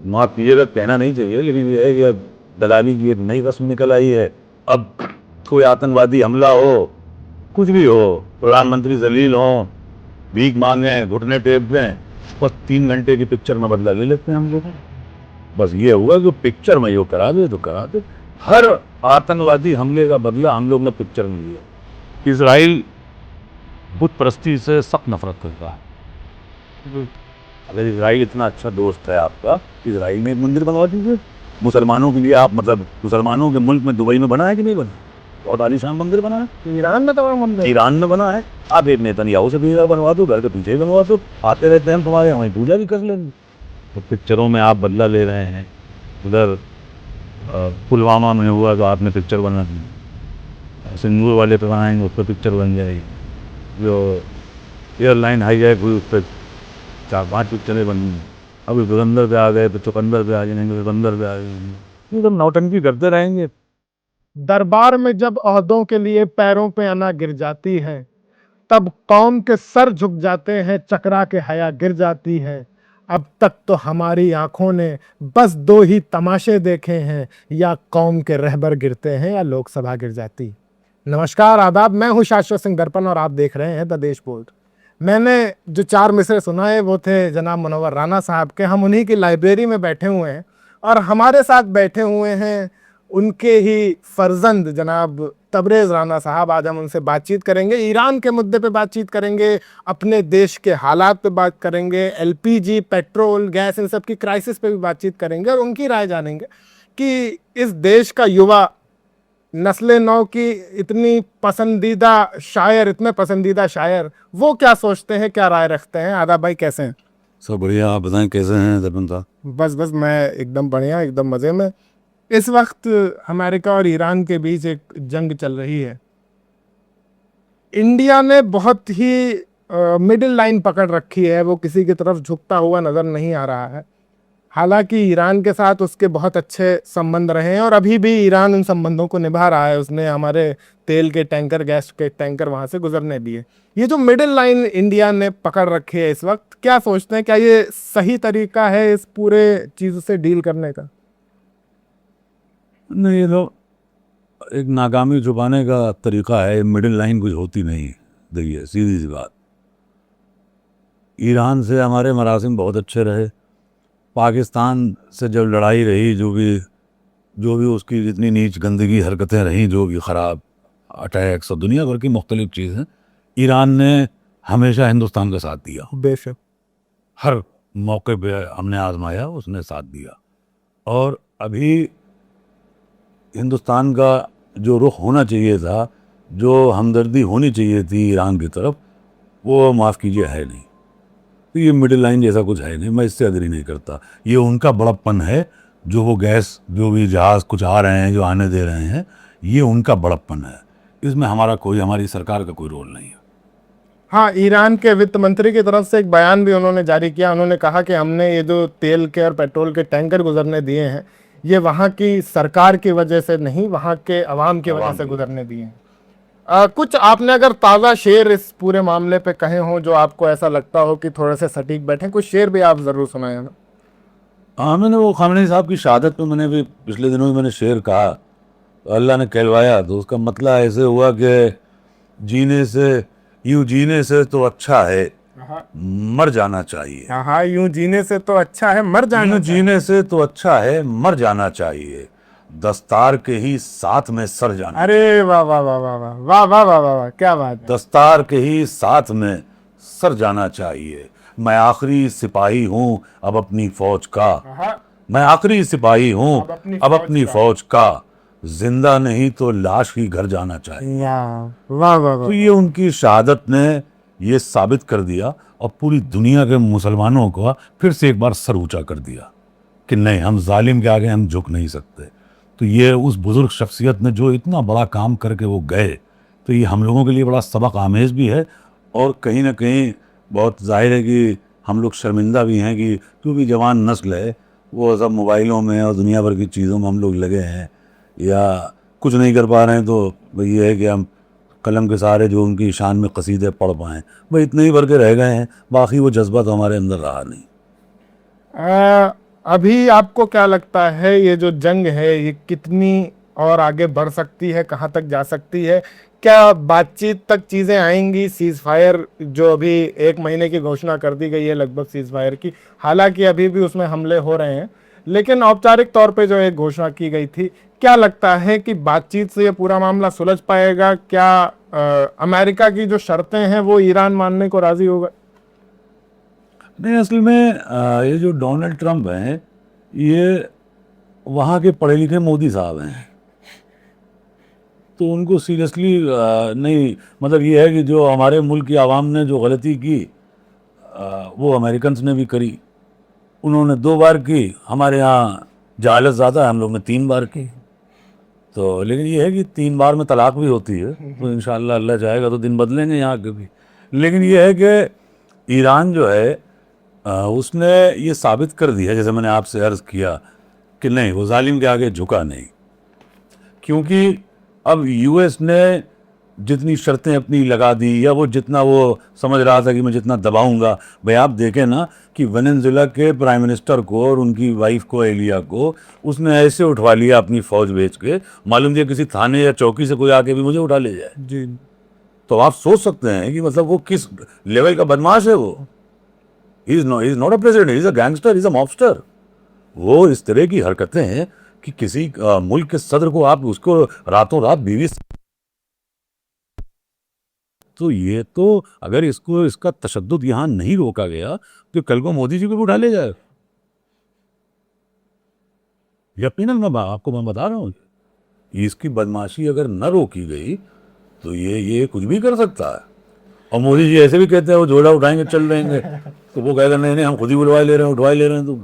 माफ कीजिएगा, कहना नहीं चाहिए, लेकिन ये है कि अब दलाली की एक नई रस्म निकल आई है। अब कोई आतंकवादी हमला हो, कुछ भी हो, प्रधानमंत्री जलील हो, भीख मांगे, घुटने टेप दें, बस 3 घंटे की पिक्चर में बदला ले लेते हैं हम लोग। बस ये हुआ कि पिक्चर में यो करा दे तो करा दे। हर आतंकवादी हमले का बदला हम लोग ने पिक्चर में लिया। इजराइल बुत परस्ती से सख्त नफरत करता है। अगर इजराइल इतना अच्छा दोस्त है आपका, इजराइल में एक मंदिर बनवा दीजिए मुसलमानों के लिए। आप मतलब मुसलमानों के मुल्क में दुबई में बना है कि नहीं बना? बहुत आलीशान मंदिर बना है। ईरान में तो मंदिर, ईरान में बना है। आप एक नेतन्याहू से भी बनवा दो, घर के पीछे ही बनवा दो, आते रहते हैं तुम्हारे, वहीं पूजा भी कर लेंगे। तो पिक्चरों में आप बदला ले रहे हैं। उधर पुलवामा में हुआ तो आपने पिक्चर बना दी, सिंदूर वाले पे बनाएंगे, उस पर पिक्चर बन जाएगी। जो एयरलाइन हाईजैक हुई, उस पर 4-5 पिक्चरें बनी। अभी धुरंधर पे आ गए तो चुकंदर पे आ जाएंगे, चुकंदर पे आ जाएंगे, ये तो नौटंकी करते रहेंगे। दरबार में जब ओहदों के लिए पैरों पे अना गिर जाती है, तब कौम के सर झुक जाते हैं, चकरा के हया गिर जाती है। अब तक तो हमारी आंखों ने बस 2 ही तमाशे देखे हैं, या कौम के रहबर गिरते हैं या लोकसभा गिर जाती। नमस्कार, आदाब, मैं हूं शाश्वत सिंह दर्पण और आप देख रहे हैं द देश बोल्ड। मैंने जो 4 मिसरे सुनाए वो थे जनाब मुनव्वर राना साहब के। हम उन्हीं की लाइब्रेरी में बैठे हुए हैं और हमारे साथ बैठे हुए हैं उनके ही फर्जंद जनाब तबरेज़ राना साहब। आज हम उनसे बातचीत करेंगे, ईरान के मुद्दे पे बातचीत करेंगे, अपने देश के हालात पे बात करेंगे, एलपीजी, पेट्रोल, गैस, इन सब की क्राइसिस पे भी बातचीत करेंगे और उनकी राय जानेंगे कि इस देश का युवा नस्ल नौ की इतनी पसंदीदा शायर, इतने पसंदीदा शायर, वो क्या सोचते हैं, क्या राय रखते हैं। आदाब भाई, कैसे हैं? सब बढ़िया, आप बताएं कैसे हैं दर्पण साहब? बस मैं एकदम बढ़िया, एकदम मज़े में। इस वक्त अमेरिका और ईरान के बीच एक जंग चल रही है। इंडिया ने बहुत ही मिडिल लाइन पकड़ रखी है, वो किसी की तरफ झुकता हुआ नज़र नहीं आ रहा है। हालांकि ईरान के साथ उसके बहुत अच्छे संबंध रहे हैं और अभी भी ईरान उन संबंधों को निभा रहा है। उसने हमारे तेल के टैंकर, गैस के टैंकर वहाँ से गुजरने दिए। ये जो मिडिल लाइन इंडिया ने पकड़ रखी है इस वक्त, क्या सोचते हैं, क्या ये सही तरीका है इस पूरे चीज़ से डील करने का? नहीं, ये तो एक नाकामी छुपाने का तरीका है। मिडिल लाइन कुछ होती नहीं। देखिए, सीधी सी बात, ईरान से हमारे मरासिम बहुत अच्छे रहे। पाकिस्तान से जब लड़ाई रही, जो भी उसकी जितनी नीच गंदगी हरकतें रहीं, जो भी ख़राब अटैक्स और दुनिया भर की मुख्तलिफ चीज़ें, ईरान ने हमेशा हिंदुस्तान का साथ दिया। बेशक, हर मौके पे हमने आजमाया, उसने साथ दिया। और अभी हिंदुस्तान का जो रुख होना चाहिए था, जो हमदर्दी होनी चाहिए थी ईरान की तरफ, वो माफ़ कीजिए है नहीं। तो ये मिडिल लाइन जैसा कुछ है नहीं, मैं इससे अग्री नहीं करता। ये उनका बड़प्पन है, जो वो गैस, जो भी जहाज़ कुछ आ रहे हैं, जो आने दे रहे हैं, ये उनका बड़प्पन है। इसमें हमारी सरकार का कोई रोल नहीं है। हाँ, ईरान के वित्त मंत्री की तरफ से एक बयान भी उन्होंने जारी किया। उन्होंने कहा कि हमने ये जो तेल के और पेट्रोल के टैंकर गुजरने दिए हैं, ये वहाँ की सरकार की वजह से नहीं, वहाँ के अवाम की वजह से गुजरने दिए हैं। कुछ आपने अगर ताज़ा शेर इस पूरे मामले पे कहे हों जो आपको ऐसा लगता हो कि थोड़े से सटीक बैठे, कुछ शेर भी आप ज़रूर सुनाए हमें। हाँ, मैंने वो खामनेई साहब की शहादत पे मैंने भी पिछले दिनों में मैंने शेर कहा, तो अल्लाह ने कहलवाया। तो उसका मतलब ऐसे हुआ कि यूं जीने से तो अच्छा है मर जाना चाहिए। हाँ, यूं जीने से तो अच्छा है मर जाना यूं चाहिए। जीने से तो अच्छा है मर जाना चाहिए, दस्तार के ही साथ में सर जाना। अरे वाह वाह वाह वाह वाह वाह वाह वाह वाह वाह, क्या बात है। दस्तार के ही साथ में सर जाना चाहिए। मैं आखिरी सिपाही हूँ अब अपनी फौज का। मैं आखिरी सिपाही हूँ अब अपनी फौज का। जिंदा नहीं तो लाश ही घर जाना चाहिए। वाह वाह तो ये उनकी शहादत ने ये साबित कर दिया और पूरी दुनिया के मुसलमानों को फिर से एक बार सर ऊंचा कर दिया कि नहीं, हम जालिम के आगे हम झुक नहीं सकते। तो ये उस बुजुर्ग शख्सियत ने जो इतना बड़ा काम करके वो गए, तो ये हम लोगों के लिए बड़ा सबक आमेज भी है। और कहीं ना कहीं बहुत जाहिर है कि हम लोग शर्मिंदा भी हैं कि क्योंकि जवान नस्ल है, वो सब मोबाइलों में और दुनिया भर की चीज़ों में हम लोग लगे हैं या कुछ नहीं कर पा रहे हैं। तो भाई ये है कि हम कलम के सहारे जो उनकी शान में कसीदे पढ़ पाएँ, भाई इतने ही भर के रह गए हैं। बाकी वो जज्बा तो हमारे अंदर रहा नहीं। अभी आपको क्या लगता है ये जो जंग है ये कितनी और आगे बढ़ सकती है, कहाँ तक जा सकती है? क्या बातचीत तक चीजें आएंगी? सीज फायर जो अभी 1 महीने की घोषणा कर दी गई है लगभग सीज फायर की, हालांकि अभी भी उसमें हमले हो रहे हैं, लेकिन औपचारिक तौर पे जो एक घोषणा की गई थी, क्या लगता है कि बातचीत से ये पूरा मामला सुलझ पाएगा? क्या अमेरिका की जो शर्तें हैं वो ईरान मानने को राजी होगा? नहीं, असल में ये जो डोनाल्ड ट्रंप हैं, ये वहाँ के पढ़े लिखे मोदी साहब हैं, तो उनको सीरियसली नहीं, मतलब ये है कि जो हमारे मुल्क की आवाम ने जो गलती की वो अमेरिकन्स ने भी करी। उन्होंने 2 बार की, हमारे यहाँ जहालत ज़्यादा है, हम लोग ने 3 बार की। तो लेकिन ये है कि 3 बार में तलाक भी होती है, तो इंशाअल्लाह अल्लाह चाहेगा तो दिन बदलेंगे यहाँ के भी। लेकिन ये है कि ईरान जो है उसने ये साबित कर दिया, जैसे मैंने आपसे अर्ज़ किया, कि नहीं, वो जालिम के आगे झुका नहीं। क्योंकि अब यूएस ने जितनी शर्तें अपनी लगा दी, या वो जितना वो समझ रहा था कि मैं जितना दबाऊंगा, भाई आप देखें ना कि वेनेजुएला के प्राइम मिनिस्टर को और उनकी वाइफ को, एलिया को, उसने ऐसे उठवा लिया अपनी फौज बेच के, मालूम दिया किसी थाने या चौकी से कोई आके भी मुझे उठा ले जाए। जी। तो आप सोच सकते हैं कि मतलब वो किस लेवल का बदमाश है। वो he is not a president, he is a gangster, he is a mobster. वो इस तरह की हरकतें हैं कि किसी मुल्क के सदर को आप उसको रातों रात बीवी, तो ये तो अगर इसका तशद्दुद यहाँ नहीं रोका गया तो कल को मोदी जी को भी उठा ले जाए। यकीनन मैं बता रहा हूँ, इसकी बदमाशी अगर न रोकी गई तो ये कुछ भी कर सकता है। और मोदी जी ऐसे भी कहते हैं वो झोला उठाएंगे चल रहेंगे, तो वो कहेगा नहीं नहीं हम खुद ही बुलवाए ले रहे हैं, उठवाए ले रहे हैं। तो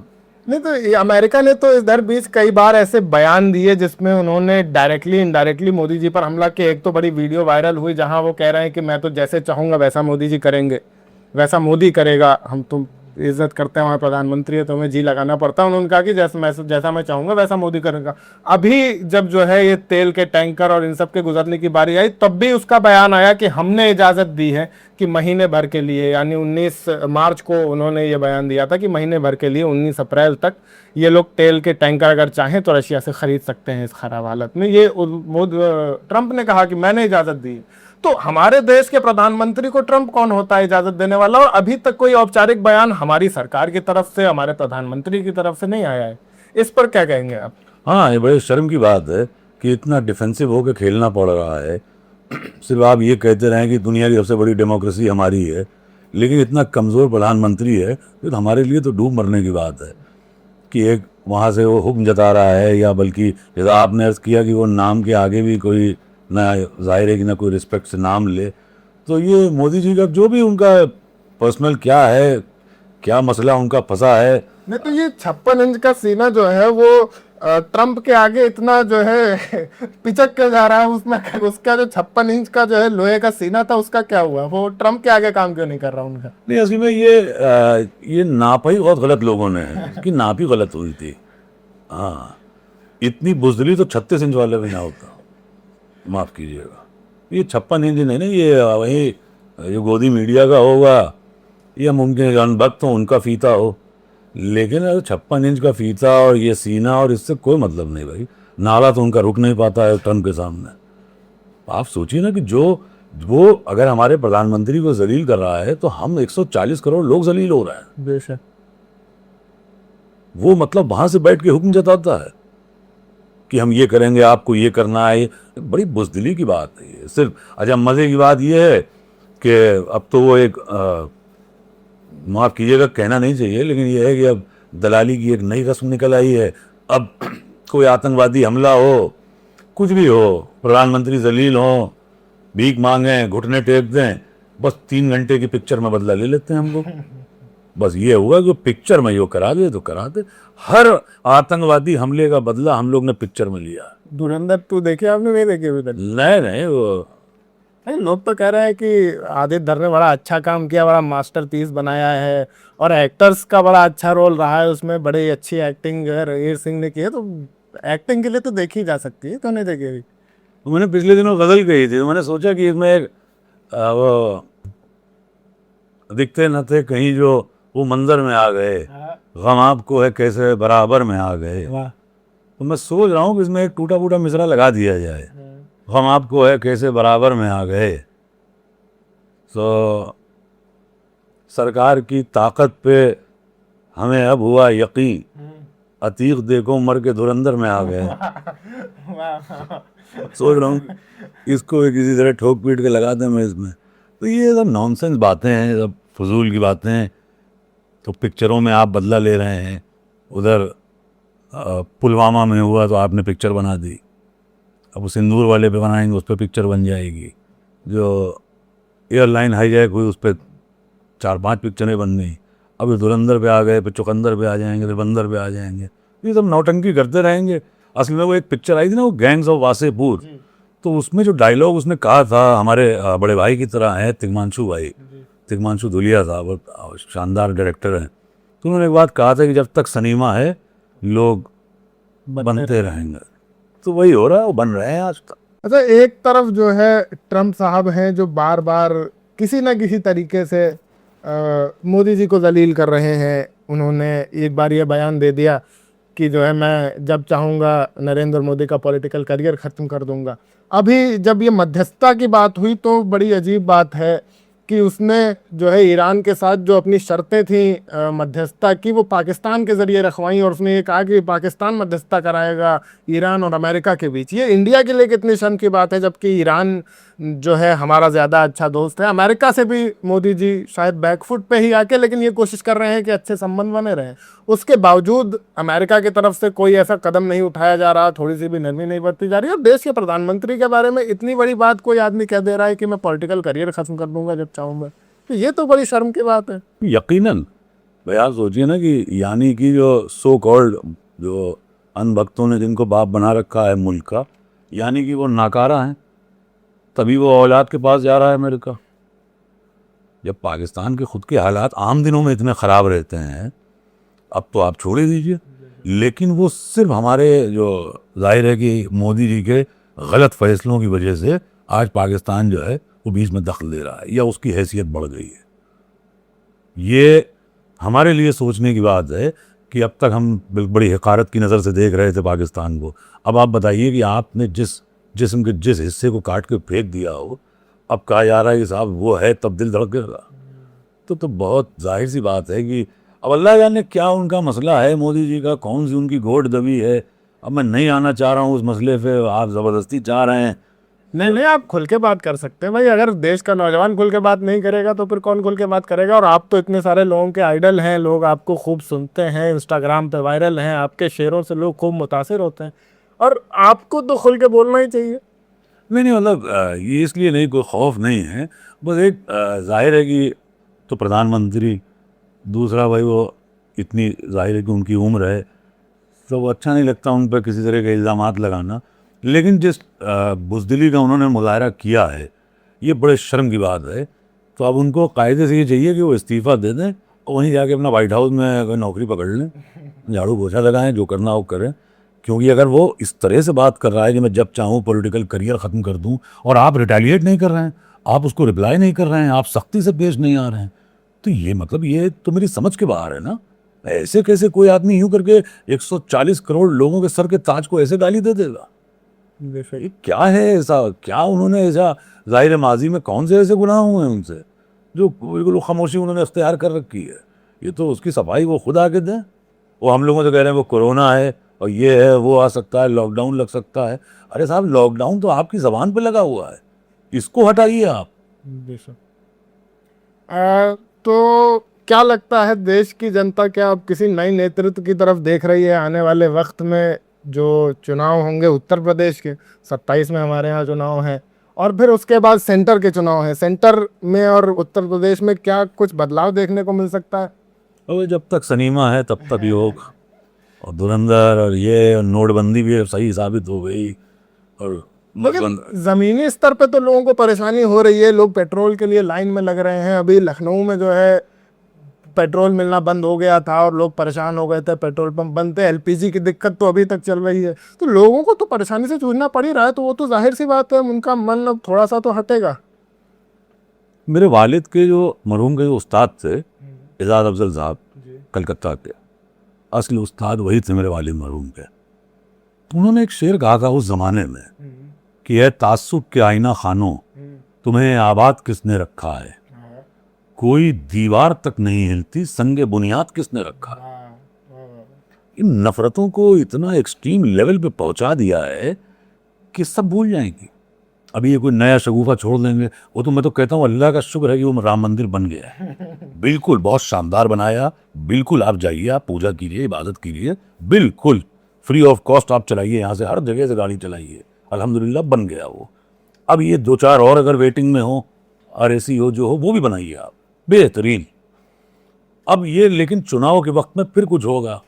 नहीं, तो ये अमेरिका ने तो इधर बीच कई बार ऐसे बयान दिए जिसमें उन्होंने डायरेक्टली इनडायरेक्टली मोदी जी पर हमला किया। एक तो बड़ी वीडियो वायरल हुई जहां वो कह रहे हैं कि मैं तो जैसे चाहूंगा वैसा मोदी जी करेंगे, वैसा मोदी करेगा, हम तुम इज्जत करते हैं, हमारे प्रधानमंत्री है तो हमें जी लगाना पड़ता है। उन्होंने कहा कि जैसा मैं चाहूंगा वैसा मोदी करेगा। अभी जब जो है ये तेल के टैंकर और इन सब के गुजरने की बारी आई, तब भी उसका बयान आया कि हमने इजाजत दी है कि महीने भर के लिए, यानी 19 मार्च को उन्होंने ये बयान दिया था कि महीने भर के लिए 19 अप्रैल तक ये लोग तेल के टैंकर अगर चाहें तो रशिया से खरीद सकते हैं इस खराब हालत में। ये ट्रंप ने कहा कि मैंने इजाजत दी। तो हमारे देश के प्रधानमंत्री को ट्रंप कौन होता है इजाजत देने वाला? और अभी तक कोई औपचारिक बयान हमारी सरकार की तरफ से, हमारे प्रधानमंत्री की तरफ से नहीं आया है। इस पर क्या कहेंगे आप? हाँ, ये बड़े शर्म की बात है कि इतना डिफेंसिव होकर खेलना पड़ रहा है। सिर्फ आप ये कहते रहें कि दुनिया की सबसे बड़ी डेमोक्रेसी हमारी है, लेकिन इतना कमज़ोर प्रधानमंत्री है तो हमारे लिए तो डूब मरने की बात है कि एक वहाँ से वो हुक्म जता रहा है, या बल्कि जैसा आपने अर्ज़ किया कि वो नाम के आगे भी कोई ना जाहिर है कि ना कोई रिस्पेक्ट से नाम ले। तो ये मोदी जी का जो भी उनका पर्सनल क्या है, क्या मसला उनका फंसा है। नहीं, तो ये 56 इंच का सीना जो है वो ट्रंप के आगे इतना जो है पिचक के जा रहा है, उसमें उसका जो 56 इंच का जो है लोहे का सीना था उसका क्या हुआ? वो ट्रंप के आगे काम क्यों नहीं कर रहा उनका? नहीं, असल में ये नाप ही बहुत गलत लोगों ने है, इसकी नाप ही गलत हुई थी। हाँ, इतनी बुजदली तो 36 इंच वाले भी ना होता, माफ़ कीजिएगा। ये 56 इंच नहीं ना, ये वही ये गोदी मीडिया का होगा, या मुमकिन अनबख्त हो उनका फीता हो, लेकिन अगर 56 इंच का फीता और ये सीना, और इससे कोई मतलब नहीं भाई। नाला तो उनका रुक नहीं पाता है ट्रंप के सामने। आप सोचिए ना कि जो वो अगर हमारे प्रधानमंत्री को जलील कर रहा है तो हम 140 करोड़ लोग जलील हो रहे हैं। बेशक। वो मतलब वहां से बैठ के हुक्म जताता है कि हम ये करेंगे, आपको ये करना है। बड़ी बुज़दिली की बात है ये। सिर्फ अच्छा, मज़े की बात ये है कि अब तो वो एक माफ़ कीजिएगा कहना नहीं चाहिए, लेकिन ये है कि अब दलाली की एक नई रस्म निकल आई है। अब कोई आतंकवादी हमला हो, कुछ भी हो, प्रधानमंत्री जलील हो, भीख मांगें, घुटने टेक दें, बस 3 घंटे की पिक्चर में बदला ले लेते हैं हम लोग। बस ये हुआ कि पिक्चर में यो करा दे तो करा दे। हर आतंकवादी हमले का बदला हम लोग ने पिक्चर में लिया। धुरंधर 2 देखी आपने? नहीं देखी अभी तक? नहीं, वो नहीं, लोग तो कह रहे हैं कि आदित्य धर ने बड़ा अच्छा काम किया, बड़ा मास्टरपीस बनाया है, और एक्टर्स का बड़ा अच्छा रोल रहा है उसमें, बड़ी अच्छी एक्टिंग रणवीर सिंह ने की है। तो एक्टिंग के लिए तो देखी जा सकती है, तो नहीं देखी अभी? तो मैंने पिछले दिनों गज़ल कही थी, तो मैंने सोचा कि इसमें एक वो दिखते न थे कहीं जो वो मंजर में आ गए, गम आपको है कैसे बराबर में आ गए। वाह। तो मैं सोच रहा हूँ कि इसमें एक टूटा फूटा मिसरा लगा दिया जाए, गम आपको है कैसे बराबर में आ गए। तो सरकार की ताकत पे हमें अब हुआ यकीन, अतीक देखो मर के धुरंधर में आ गए। सोच रहा हूँ इसको भी किसी तरह ठोक पीट के लगा दें मैं इसमें। तो ये सब नॉनसेंस बातें हैं, सब फजूल की बातें हैं। तो पिक्चरों में आप बदला ले रहे हैं, उधर पुलवामा में हुआ तो आपने पिक्चर बना दी, अब वो सिंदूर वाले पे बनाएंगे उस पर पिक्चर बन जाएगी, जो एयरलाइन हाईजैक हुई उस पर 4-5 पिक्चरें बन गई, अब धुरंधर पे आ गए, फिर चुकंदर पे आ जाएंगे, फिर बंदर पे आ जाएंगे, ये सब नौटंकी करते रहेंगे। असल में वो एक पिक्चर आई थी ना, वो गैंग्स ऑफ वासेपुर, तो उसमें जो डायलॉग उसने कहा था, हमारे बड़े भाई की तरह है तिग्मांशु भाई, तिग्मांशु धुलिया साहब, वो शानदार डायरेक्टर हैं। तो उन्होंने एक बात कहा था कि जब तक सिनेमा है लोग बनते रहेंगे। तो वही हो रहा है, वो बन रहे हैं आज तक। अच्छा, एक तरफ जो है ट्रम्प साहब हैं जो बार बार किसी न किसी तरीके से मोदी जी को जलील कर रहे हैं। उन्होंने एक बार ये बयान दे दिया कि जो है मैं जब चाहूँगा नरेंद्र मोदी का पॉलिटिकल करियर ख़त्म कर दूंगा। अभी जब ये मध्यस्थता की बात हुई तो बड़ी अजीब बात है कि उसने जो है ईरान के साथ जो अपनी शर्तें थी मध्यस्थता की, वो पाकिस्तान के ज़रिए रखवाई, और उसने ये कहा कि पाकिस्तान मध्यस्थता कराएगा ईरान और अमेरिका के बीच। ये इंडिया के लिए कितनी शर्म की बात है, जबकि ईरान जो है हमारा ज़्यादा अच्छा दोस्त है। अमेरिका से भी मोदी जी शायद बैकफुट पे ही आके, लेकिन ये कोशिश कर रहे हैं कि अच्छे संबंध बने रहें। उसके बावजूद अमेरिका की तरफ से कोई ऐसा कदम नहीं उठाया जा रहा, थोड़ी सी भी नरमी नहीं बरती जा रही। और देश के प्रधानमंत्री के बारे में इतनी बड़ी बात कोई आदमी कह दे रहा है कि मैं पॉलिटिकल करियर ख़त्म कर दूंगा जब चाहूँगा, तो ये तो बड़ी शर्म की बात है। यकीनन भैया सोचिए ना कि यानी कि जो सो कॉल्ड जो अनभक्तों ने जिनको बाप बना रखा है मुल्क का, यानी कि वो नाकारा हैं, तभी वो औलाद के पास जा रहा है अमेरिका। जब पाकिस्तान के खुद के हालात आम दिनों में इतने ख़राब रहते हैं, अब तो आप छोड़ ही दीजिए, लेकिन वो सिर्फ हमारे जो जाहिर है कि मोदी जी के गलत फैसलों की वजह से आज पाकिस्तान जो है वो बीच में दखल दे रहा है या उसकी हैसियत बढ़ गई है। ये हमारे लिए सोचने की बात है कि अब तक हम बड़ी हकारत की नज़र से देख रहे थे पाकिस्तान को। अब आप बताइए कि आपने जिस जिस्म के जिस हिस्से को काट के फेंक दिया हो, अब कहा जा रहा है कि साहब वो है तब दिल धड़केगा। तो बहुत जाहिर सी बात है कि अब अल्लाह जाने क्या उनका मसला है, मोदी जी का कौन सी उनकी गोट दबी है। अब मैं नहीं आना चाह रहा हूँ उस मसले पे, आप ज़बरदस्ती चाह रहे हैं। नहीं, आप खुल के बात कर सकते हैं भाई। अगर देश का नौजवान खुल के बात नहीं करेगा तो फिर कौन खुल के बात करेगा। और आप तो इतने सारे लोगों के आइडल हैं, लोग आपको खूब सुनते हैं, इंस्टाग्राम पे वायरल हैं, आपके शेरों से लोग खूब मुतासिर होते हैं, और आपको तो खुल के बोलना ही चाहिए। नहीं मतलब ये इसलिए नहीं, कोई खौफ नहीं है, बस एक जाहिर है कि तो प्रधानमंत्री, दूसरा भाई वो इतनी जाहिर है कि उनकी उम्र है, तो वो अच्छा नहीं लगता उन पर किसी तरह के इल्ज़ामात लगाना। लेकिन जिस बुज़दिली का उन्होंने मुज़ाहरा किया है, ये बड़े शर्म की बात है। तो अब उनको कायदे से ये चाहिए कि वो इस्तीफ़ा दे दें और वहीं जाके अपना वाइट हाउस में कोई नौकरी पकड़ लें, झाड़ू पोछा लगाएं, जो करना वो करें। क्योंकि अगर वो इस तरह से बात कर रहा है कि मैं जब चाहूँ पॉलिटिकल करियर ख़त्म कर दूँ, और आप रिटेलिएट नहीं कर रहे हैं, आप उसको रिप्लाई नहीं कर रहे हैं, आप सख्ती से पेश नहीं आ रहे हैं, तो ये मतलब ये तो मेरी समझ के बाहर है ना। ऐसे कैसे कोई आदमी यूँ करके 140 करोड़ लोगों के सर के ताज को ऐसे गाली दे देगा? ये क्या है ऐसा, क्या उन्होंने ऐसा, ज़ाहिर माजी में कौन से ऐसे गुनाह हुए हैं उनसे जो बिल्कुल खामोशी उन्होंने इख्तियार कर रखी है? ये तो उसकी सफाई वो खुद आके दें। वो हम लोगों से कह रहे हैं वो कोरोना है और ये है, वो आ सकता है, लॉकडाउन लग सकता है। अरे साहब, लॉकडाउन तो आपकी ज़बान पे लगा हुआ है, इसको हटाइए आप। तो क्या लगता है देश की जनता क्या अब किसी नए नेतृत्व की तरफ देख रही है? आने वाले वक्त में जो चुनाव होंगे उत्तर प्रदेश के 27 में हमारे यहाँ चुनाव हैं, और फिर उसके बाद सेंटर के चुनाव हैं, सेंटर में और उत्तर प्रदेश में क्या कुछ बदलाव देखने को मिल सकता है? और जब तक सनीमा है तब तक योग और धुरंधर और ये और नोटबंदी भी सही साबित हो गई। और लेकिन जमीनी स्तर पे तो लोगों को परेशानी हो रही है, लोग पेट्रोल के लिए लाइन में लग रहे हैं। अभी लखनऊ में जो है पेट्रोल मिलना बंद हो गया था और लोग परेशान हो गए थे, पेट्रोल पंप बंद थे। एलपीजी की दिक्कत तो अभी तक चल रही है, तो लोगों को तो परेशानी से जूझना पड़ ही रहा है। तो वो तो जाहिर सी बात है उनका मन अब थोड़ा सा तो हटेगा। मेरे वालिद के जो मरहूम के जो उस्ताद थे एजाज अफजल साहब, कलकत्ता के, असली उस्ताद वही थे मेरे वालिद मरहूम के। उन्होंने एक शेर कहा था उस जमाने में कि है तासुब के आईना खानों, तुम्हें आबाद किसने रखा है, कोई दीवार तक नहीं हिलती, संगे बुनियाद किसने रखा है। इन नफरतों को इतना एक्सट्रीम लेवल पे पहुंचा दिया है कि सब भूल जाएंगी। अभी ये कोई नया शगुफा छोड़ देंगे, वो तो मैं तो कहता हूँ अल्लाह का शुक्र है कि वो राम मंदिर बन गया है। बिल्कुल बहुत शानदार बनाया, बिल्कुल आप जाइए, आप पूजा कीजिए, इबादत कीजिए, बिल्कुल फ्री ऑफ कॉस्ट आप चलाइए, यहाँ से हर जगह से गाड़ी चलाइए, अल्हम्दुलिल्लाह बन गया वो। अब ये 2-4 और अगर वेटिंग में हो, RAC हो, जो हो वो भी बनाइए आप, बेहतरीन। अब ये लेकिन चुनाव के वक्त में फिर कुछ होगा,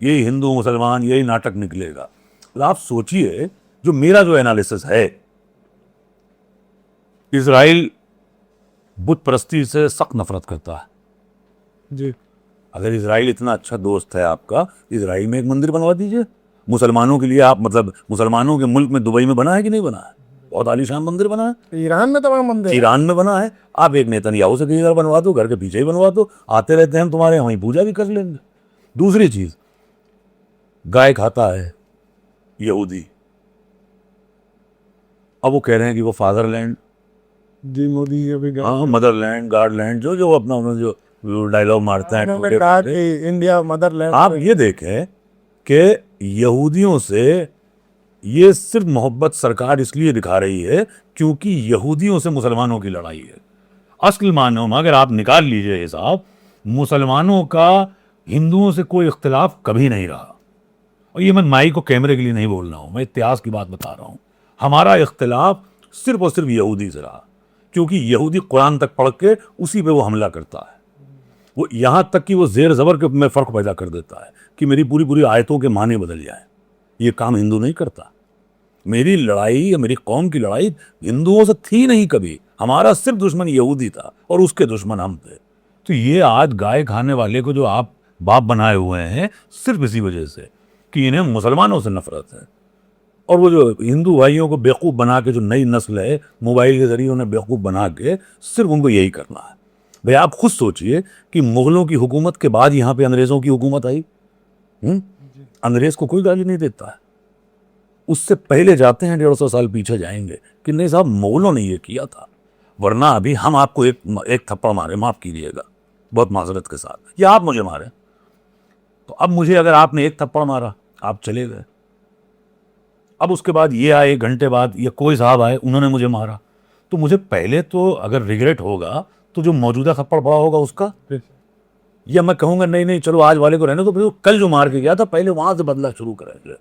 यही हिंदू मुसलमान यही नाटक निकलेगा। तो आप सोचिए, जो मेरा जो एनालिसिस है, इजराइल बुत परस्ती से सख्त नफरत करता है जी। अगर इजराइल इतना अच्छा दोस्त है आपका, इजराइल में एक मंदिर बनवा दीजिए मुसलमानों के लिए। आप मतलब मुसलमानों के मुल्क में दुबई में बना है कि नहीं बना है? बहुत आलीशान मंदिर बना है। ईरान में तमाम मंदिर, ईरान में बना है। आप एक नेतन्याहू से कहीं बनवा दो, घर के पीछे ही बनवा दो, आते रहते हैं हम तुम्हारे, वहीं पूजा भी कर लेंगे। दूसरी चीज, गाय खाता है यहूदी, अब वो कह रहे हैं कि वो फादरलैंड, जी मोदी अभी हाँ मदरलैंड गार्डलैंड, जो जो अपना उन्होंने जो डायलॉग मारते हैं उन्होंने कहा कि इंडिया मदरलैंड। आप ये देखें कि यहूदियों से ये सिर्फ मोहब्बत सरकार इसलिए दिखा रही है क्योंकि यहूदियों से मुसलमानों की लड़ाई है। असल मानों में अगर आप निकाल लीजिए हिसाब, मुसलमानों का हिंदुओं से कोई इख्तिलाफ कभी नहीं रहा। और ये मैं माई को कैमरे के लिए नहीं बोल रहा हूँ, मैं इतिहास की बात बता रहा हूँ। हमारा इख्तिलाफ सिर्फ और सिर्फ यहूदी से रहा, क्योंकि यहूदी कुरान तक पढ़ के उसी पे वो हमला करता है। वो यहाँ तक कि वो जेर ज़बर के में फ़र्क पैदा कर देता है कि मेरी पूरी पूरी आयतों के माने बदल जाएं। ये काम हिंदू नहीं करता। मेरी लड़ाई या मेरी कौम की लड़ाई हिंदुओं से थी नहीं कभी, हमारा सिर्फ दुश्मन यहूदी था और उसके दुश्मन हम थे। तो ये आज गाय खाने वाले को जो आप बाप बनाए हुए हैं, सिर्फ इसी वजह से कि इन्हें मुसलमानों से नफरत है। और वो जो हिंदू भाइयों को बेवकूफ़ बना के, जो नई नस्ल है मोबाइल के जरिए उन्हें बेवकूफ़ बना के, सिर्फ उनको यही करना है। भाई आप खुद सोचिए कि मुगलों की हुकूमत के बाद यहाँ पे अंग्रेज़ों की हुकूमत आई। अंग्रेज़ को कोई गाली नहीं देता है। उससे पहले जाते हैं 150 साल पीछे जाएंगे कि नहीं साहब मुगलों ने ये किया था, वरना अभी हम आपको एक थप्पड़ मारे, माफ़ कीजिएगा बहुत माजरत के साथ, या आप मुझे मारे। तो अब मुझे अगर आपने एक थप्पड़ मारा, आप चले गए। अब उसके बाद ये आए, 1 घंटे बाद ये कोई साहब आए, उन्होंने मुझे मारा, तो मुझे पहले तो अगर रिग्रेट होगा तो जो मौजूदा थप्पड़ पड़ा होगा उसका, या मैं कहूँगा नहीं नहीं चलो आज वाले को रहने तो फिर कल जो मार के गया था पहले वहाँ से बदला शुरू करेंगे।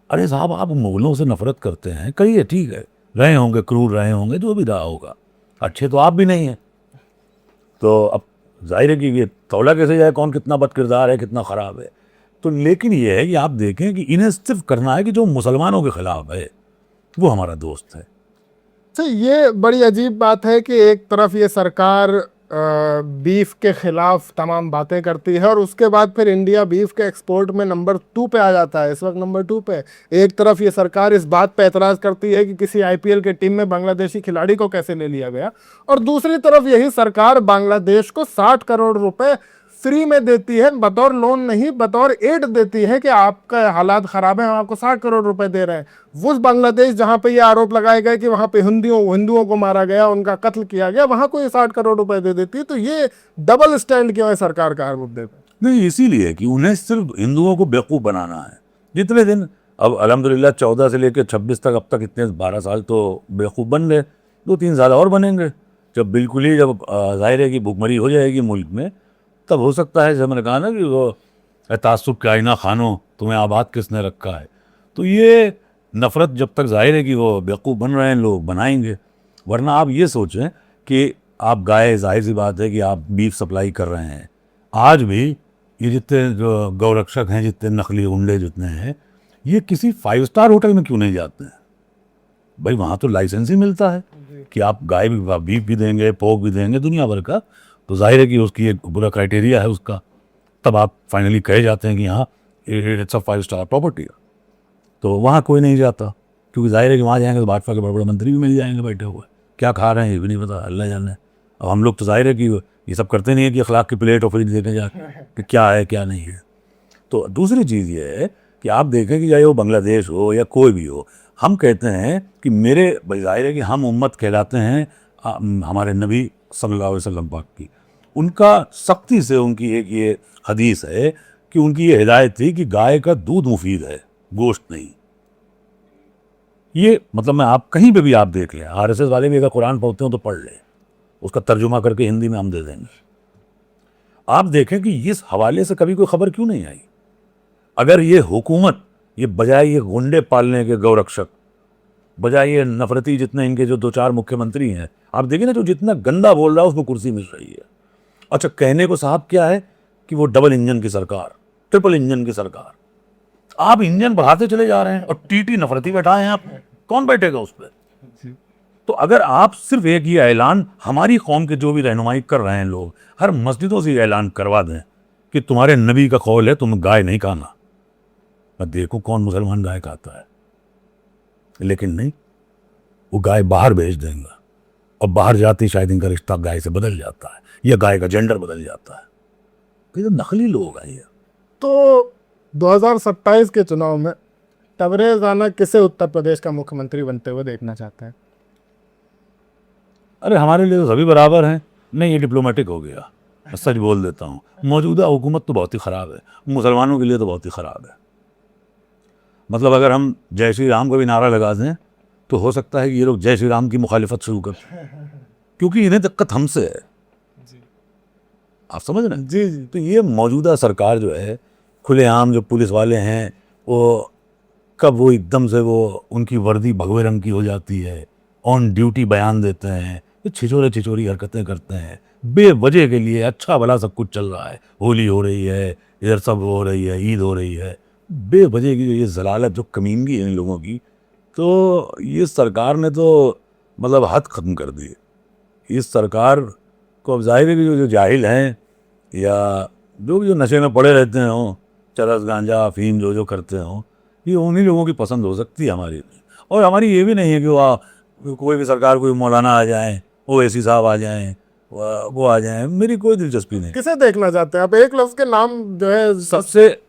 अरे साहब आप मुगलों से नफरत करते हैं, कहिए ठीक है, रहे होंगे, क्रूर रहे होंगे, जो भी रहा होगा, अच्छे तो आप भी नहीं हैं। तो अब जाहिर है कि ये तौला कैसे जाए कौन कितना बदकिरदार है, कितना ख़राब है। तो लेकिन ये है कि आप देखें कि इन्हें सिर्फ करना है कि जो मुसलमानों के खिलाफ है वो हमारा दोस्त है। तो ये बड़ी अजीब बात है कि एक तरफ ये सरकार बीफ के खिलाफ तमाम बातें करती है और उसके बाद फिर इंडिया बीफ के एक्सपोर्ट में नंबर 2 पे आ जाता है, इस वक्त नंबर 2 पे। एक तरफ ये सरकार इस बात पे एतराज़ करती है कि किसी IPL के टीम में बांग्लादेशी खिलाड़ी को कैसे ले लिया गया, और दूसरी तरफ यही सरकार बांग्लादेश को 60 करोड़ रुपए फ्री में देती है, बतौर लोन नहीं बतौर एड देती है कि आपका हालात ख़राब है, हम आपको 60 करोड़ रुपए दे रहे हैं। वो बांग्लादेश जहाँ पे ये आरोप लगाए गए कि वहाँ पे हिंदुओं को मारा गया, उनका कत्ल किया गया, वहाँ को ये 60 करोड़ रुपए दे देती है। तो ये डबल स्टैंड क्यों है सरकार का हर मुद्दे पर? नहीं, इसीलिए कि उन्हें सिर्फ हिंदुओं को बेवकूफ़ बनाना है। जितने दिन अब अल्हम्दुलिल्लाह 14 से लेकर 26 तक, अब तक इतने 12 साल तो बेवकूफ़ बन गए, 2-3 साल और बनेंगे। जब बिल्कुल ही जब ज़ाहिर है कि भुखमरी हो जाएगी मुल्क में, तब हो सकता है, जैसे मैंने कहा ना कि वो तासुब के आईना खानों, तुम्हें आबाद किसने रखा है। तो ये नफ़रत जब तक ज़ाहिर है कि वो बेवकूफ़ बन रहे हैं लोग, बनाएंगे। वरना आप ये सोचें कि आप गाय, जाहिर सी बात है कि आप बीफ सप्लाई कर रहे हैं। आज भी ये जितने जो गौरक्षक हैं, जितने नकली गुंडे जितने हैं, ये किसी 5 स्टार होटल में क्यों नहीं जाते हैं? भाई वहाँ तो लाइसेंस ही मिलता है कि आप गाय भी, बीफ भी देंगे, पोर्क भी देंगे, दुनिया भर का। तो जाहिर है कि उसकी एक पूरा क्राइटेरिया है उसका, तब आप फाइनली कहे जाते हैं कि हाँ इट्स अ 5 स्टार प्रॉपर्टी। तो वहाँ कोई नहीं जाता, क्योंकि जाहिर है कि वहाँ जाएंगे तो भाजपा के बड़े बड़े मंत्री भी मिल जाएंगे बैठे हुए, क्या खा रहे हैं ये भी नहीं पता, अल्लाह जाने। अब हम लोग तो जाहिर है कि ये सब करते नहीं है कि अखलाक की प्लेट और फ्रिज लेके जाके कि क्या है क्या नहीं है। तो दूसरी चीज़ ये है कि आप देखें कि चाहे वो बांग्लादेश हो या कोई भी हो, हम कहते हैं कि मेरे जाहिर है कि हम उम्मत कहलाते हैं हमारे नबी सल्लल्लाहु अलैहि वसल्लम पाक की। उनका सख्ती से उनकी एक ये हदीस है कि उनकी ये हिदायत थी कि गाय का दूध मुफीद है, गोश्त नहीं। ये मतलब मैं आप कहीं पे भी आप देख लें, आरएसएस वाले भी अगर कुरान पढ़ते हो तो पढ़ लें, उसका तर्जुमा करके हिंदी में हम दे देंगे। आप देखें कि इस हवाले से कभी कोई खबर क्यों नहीं आई। अगर ये हुकूमत, ये बजाय ये गुंडे पालने के गौरक्षक, बजाय ये नफरती जितने इनके जो 2-4 मुख्यमंत्री हैं, आप देखिए ना, जो जितना गंदा बोल रहा है उसको कुर्सी मिल रही है। अच्छा, कहने को साहब क्या है कि वो डबल इंजन की सरकार, ट्रिपल इंजन की सरकार। आप इंजन बढ़ाते चले जा रहे हैं और टीटी नफरती बैठाए हैं आप, कौन बैठेगा उस पर? तो अगर आप सिर्फ एक ही ऐलान हमारी कौम के जो भी रहनुमाई कर रहे हैं लोग, हर मस्जिदों से ऐलान करवा दें कि तुम्हारे नबी का कौल है तुम गाय नहीं खाना, मैं देखो कौन मुसलमान गाय खाता है। लेकिन नहीं, वो गाय बाहर भेज देंगे और बाहर जाती शायद इनका रिश्ता गाय से बदल जाता है या गाय का जेंडर बदल जाता है। ये तो नकली लोग हैं ये। तो 2027 के चुनाव में तबरेज़ राना किसे उत्तर प्रदेश का मुख्यमंत्री बनते हुए देखना चाहते हैं? अरे हमारे लिए तो सभी बराबर हैं। नहीं, ये डिप्लोमेटिक हो गया, मैं सच बोल देता हूँ। मौजूदा हुकूमत तो बहुत ही ख़राब है, मुसलमानों के लिए तो बहुत ही ख़राब है। मतलब अगर हम जय श्री राम का भी नारा लगा दें तो हो सकता है कि ये लोग जय श्री राम की मुखालिफत शुरू कर, क्योंकि इन्हें दिक्कत हमसे है। आप समझ रहे हैं? जी जी। तो ये मौजूदा सरकार जो है, खुलेआम जो पुलिस वाले हैं वो कब वो एकदम से वो उनकी वर्दी भगवे रंग की हो जाती है, ऑन ड्यूटी बयान देते हैं, ये छिछोरे छिछोरी हरकतें करते हैं बेवजह के लिए। अच्छा भला सब कुछ चल रहा है, होली हो रही है, इधर सब हो रही है, ईद हो रही है, बेवजह की जो ये जलालत, जो कमीनगी है इन लोगों की, तो ये सरकार ने तो मतलब हद ख़त्म कर दी। इस सरकार को अब जाहिर है कि जो जाहिल हैं या जो नशे में पड़े रहते हों, चरस गांजा अफीम जो करते हों, ये उन्हीं लोगों की पसंद हो सकती है हमारी। और हमारी ये भी नहीं है कि कोई भी सरकार, कोई मौलाना आ जाए, ओवैसी साहब आ जाएं, वो आ जाएं, मेरी कोई दिलचस्पी नहीं। किसे देखना चाहते हैं आप? एक लफ्ज के नाम जो है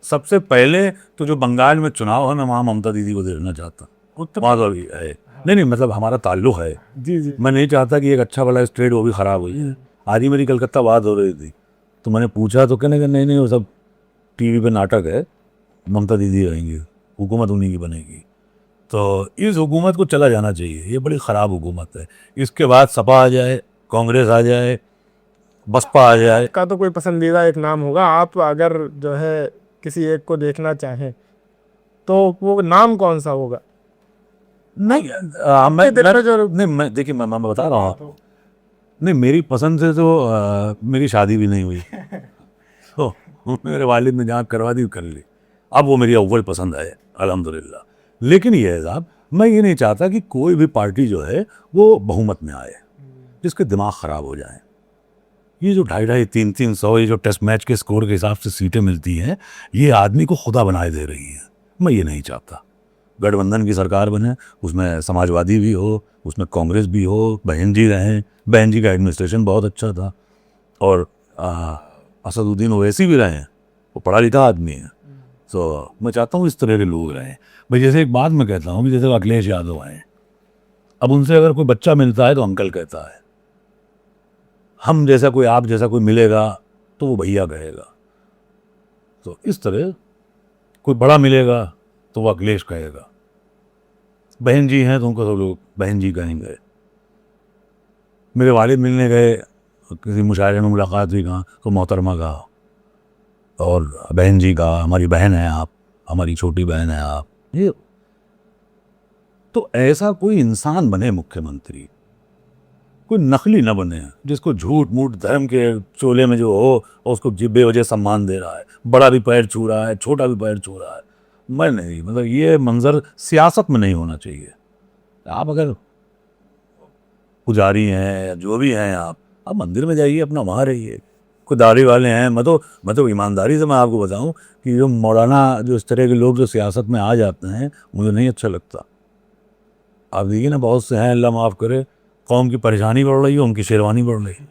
सबसे पहले तो जो बंगाल में चुनाव है, मैं वहाँ ममता दीदी को देखना चाहता हूँ। वहाँ तो अभी है नहीं, मतलब हमारा ताल्लुक है। जी जी। मैं नहीं चाहता कि एक अच्छा वाला स्टेट वो भी ख़राब हो जाए। आज ही मेरी कलकत्ता बात हो रही थी, तो मैंने पूछा तो कहने का नहीं वो सब टीवी पे नाटक है, ममता दीदी रहेंगी, हुकूमत उन्हीं की बनेगी। तो इस हुकूमत को चला जाना चाहिए, ये बड़ी ख़राब हुकूमत है। इसके बाद सपा आ जाए, कांग्रेस आ जाए, बसपा आ जाए। का तो कोई पसंदीदा एक नाम होगा, आप अगर जो है किसी एक को देखना चाहें तो वो नाम कौन सा होगा? नहीं मैं देखिए, मैं बता रहा हूँ, नहीं मेरी पसंद से तो मेरी शादी भी नहीं हुई तो मेरे वालिद ने जहाँ करवा दी कर ली। अब वो मेरी अव्वल पसंद है अल्हम्दुलिल्लाह। लेकिन ये है साहब, मैं ये नहीं चाहता कि कोई भी पार्टी जो है वो बहुमत में आए जिसके दिमाग ख़राब हो जाए। ये जो 250-300 ये जो टेस्ट मैच के स्कोर के हिसाब से सीटें मिलती हैं, ये आदमी को खुदा बनाए दे रही हैं। मैं ये नहीं चाहता। गठबंधन की सरकार बने, उसमें समाजवादी भी हो, उसमें कांग्रेस भी हो, बहन जी रहें, बहन जी का एडमिनिस्ट्रेशन बहुत अच्छा था, और असदुद्दीन ओवैसी भी रहे हैं, वो पढ़ा लिखा आदमी है। तो मैं चाहता हूँ इस तरह के लोग रहें। भाई जैसे एक बात मैं कहता हूँ कि जैसे अखिलेश यादव आए, अब उनसे अगर कोई बच्चा मिलता है तो अंकल कहता है, हम जैसा कोई, आप जैसा कोई मिलेगा तो वो भैया कहेगा। तो इस तरह कोई बड़ा मिलेगा तो वो अखिलेश कहेगा, बहन जी हैं तो उनको सब लोग बहन जी कहेंगे। मेरे वालिद मिलने गए, किसी मुशायरे में मुलाकात हुई, कहाँ तो मोहतरमा कहा, और बहन जी का, हमारी बहन है आप, हमारी छोटी बहन है आप। ये तो ऐसा कोई इंसान बने मुख्यमंत्री, कोई नकली न बने जिसको झूठ मूठ धर्म के चोले में जो हो और उसको बेवजह सम्मान दे रहा है, बड़ा भी पैर छू रहा है, छोटा भी पैर छू रहा है। मैं नहीं, मतलब ये मंजर सियासत में नहीं होना चाहिए। आप अगर पुजारी हैं या जो भी हैं, आप मंदिर में जाइए, अपना वहाँ रहिए। कोई दाढ़ी वाले हैं, मैं तो ईमानदारी से मैं आपको बताऊं कि जो मौलाना, जो इस तरह के लोग जो सियासत में आ जाते हैं, मुझे नहीं अच्छा लगता। आप देखिए ना, बहुत से हैं, अल्लाह माफ़ करे, कौम की परेशानी बढ़ रही है, उनकी शेरवानी बढ़ रही है,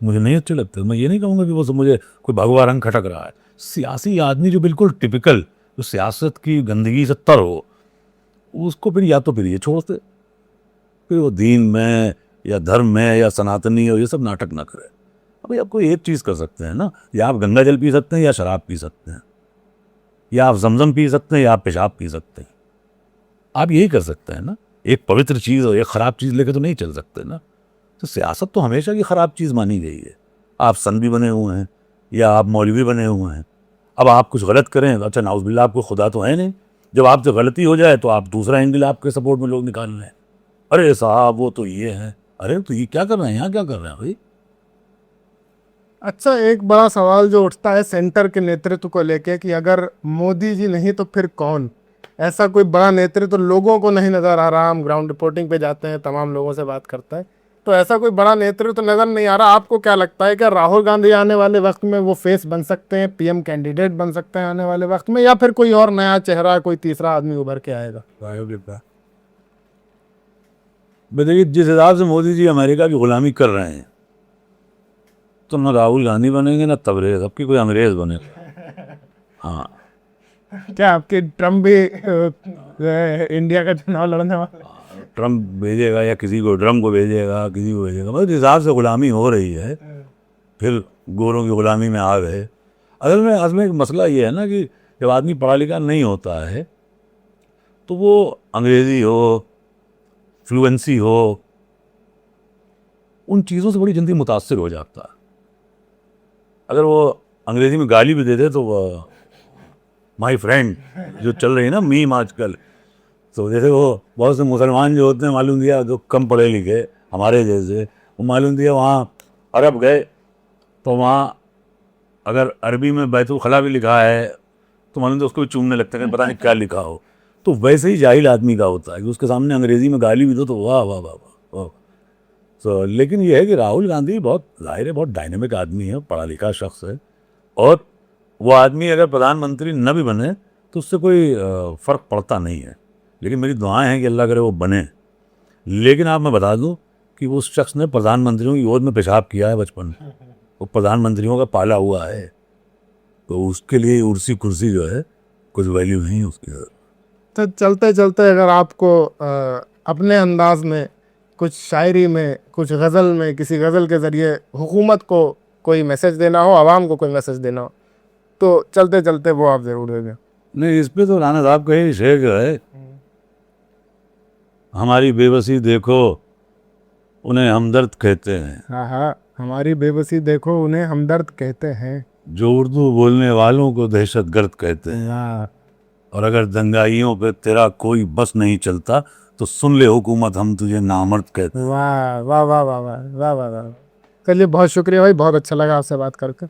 मुझे नहीं अच्छे लगते। मैं ये नहीं कहूँगा कि वो सब मुझे कोई भगवा रंग खटक रहा है, सियासी आदमी जो बिल्कुल टिपिकल, जो सियासत की गंदगी से तर हो, उसको फिर या तो फिर ये छोड़ते, फिर वो दीन में या धर्म में या सनातनी हो, ये सब नाटक ना करे। अभी आप कोई एक चीज़ कर सकते हैं ना, या आप गंगा जल पी सकते हैं या शराब पी सकते हैं, या आप जमजम पी सकते हैं या आप पेशाब पी सकते हैं। आप यही कर सकते हैं ना, एक पवित्र चीज़ और एक ख़राब चीज़ लेके तो नहीं चल सकते ना। तो सियासत तो हमेशा की ख़राब चीज़ मानी गई है। आप संत भी बने हुए हैं या आप मौलवी बने हुए हैं, अब आप कुछ गलत करें, अच्छा नाउज़ुबिल्लाह, आपको खुदा तो है नहीं, जब आपसे गलती हो जाए तो आप दूसरा एंगल आपके सपोर्ट में लोग निकाल रहे हैं, अरे साहब वो तो ये है, अरे तो ये क्या कर रहे हैं, यहाँ क्या कर रहे हैं भाई। अच्छा, एक बड़ा सवाल जो उठता है सेंटर के नेतृत्व को लेके कि अगर मोदी जी नहीं तो फिर कौन, ऐसा कोई बड़ा नेतृत्व तो लोगों को नहीं नजर आ रहा। हम ग्राउंड रिपोर्टिंग पे जाते हैं, तमाम लोगों से बात करता है, तो ऐसा कोई बड़ा नेतृत्व तो नजर नहीं आ रहा। आपको क्या लगता है, क्या राहुल गांधी आने वाले वक्त में वो फेस बन सकते हैं, पीएम कैंडिडेट बन सकते हैं आने वाले वक्त में, या फिर कोई और नया चेहरा, कोई तीसरा आदमी उभर के आएगा? देखिए, जिस हिसाब से मोदी जी अमेरिका की गुलामी कर रहे हैं, तो न राहुल गांधी बनेंगे न तबरेज, अब की कोई अंग्रेज बनेगा। हाँ, क्या आपके ट्रम्प भी इंडिया का चुनाव लड़ने वाले? ट्रम्प भेजेगा या किसी को, ट्रम्प को भेजेगा, किसी को भेजेगा, मतलब जिस हिसाब से गुलामी हो रही है, फिर गोरों की गुलामी में आ गए। असल में एक मसला ये है ना कि जब आदमी पढ़ा लिखा नहीं होता है तो वो अंग्रेज़ी हो, फ्लुएंसी हो, उन चीज़ों से बड़ी जल्दी मुतासिर हो जाता है। अगर वो अंग्रेज़ी में गाली भी दे दे तो माय फ्रेंड जो चल रही है ना मीम आजकल, तो जैसे वो बहुत से मुसलमान जो होते हैं, मालूम दिया, जो कम पढ़े लिखे हमारे जैसे, वो मालूम दिया वहाँ अरब गए तो वहाँ अगर अरबी में बैतुल खला भी लिखा है तो मालूम दिया उसको भी चूमने लगते हैं, पता नहीं क्या लिखा हो। तो वैसे ही जाहिल आदमी का होता है कि उसके सामने अंग्रेज़ी में गाली भी दो तो वाह वाह वाह वाह वाह। तो लेकिन ये है कि राहुल गांधी बहुत जाहिर है, बहुत डायनेमिक आदमी है, पढ़ा लिखा शख्स है, और वो आदमी अगर प्रधानमंत्री न भी बने तो उससे कोई फ़र्क पड़ता नहीं है। लेकिन मेरी दुआएं हैं कि अल्लाह करे वो बने। लेकिन आप मैं बता दूं कि उस शख्स ने प्रधानमंत्रियों की गोद में पेशाब किया है बचपन में, वो प्रधानमंत्रियों का पाला हुआ है, तो उसके लिए उर्सी कुर्सी जो है कुछ वैल्यू नहीं है उसकी। तो चलते चलते अगर आपको अपने अंदाज में कुछ शायरी में, कुछ गज़ल में, किसी गज़ल के ज़रिए हुकूमत को कोई मैसेज देना हो, आवाम को कोई मैसेज देना हो, तो चलते चलते वो आप ज़रूर देंगे। नहीं, इस पे तो राना साहब का ही शेर जो है, हमारी बेबसी देखो उन्हें हमदर्द कहते हैं, हाँ हाँ, हमारी बेबसी देखो उन्हें हमदर्द कहते हैं, जो उर्दू बोलने वालों को दहशतगर्द कहते हैं, हाँ। और अगर दंगाइयों पे तेरा कोई बस नहीं चलता तो सुन ले हुकूमत, हम तुझे नामर्द कहते हैं। वाह वाह वाह वाह वाह वाह वाह वाह। चलिए, बहुत शुक्रिया भाई, बहुत अच्छा लगा आपसे बात करके।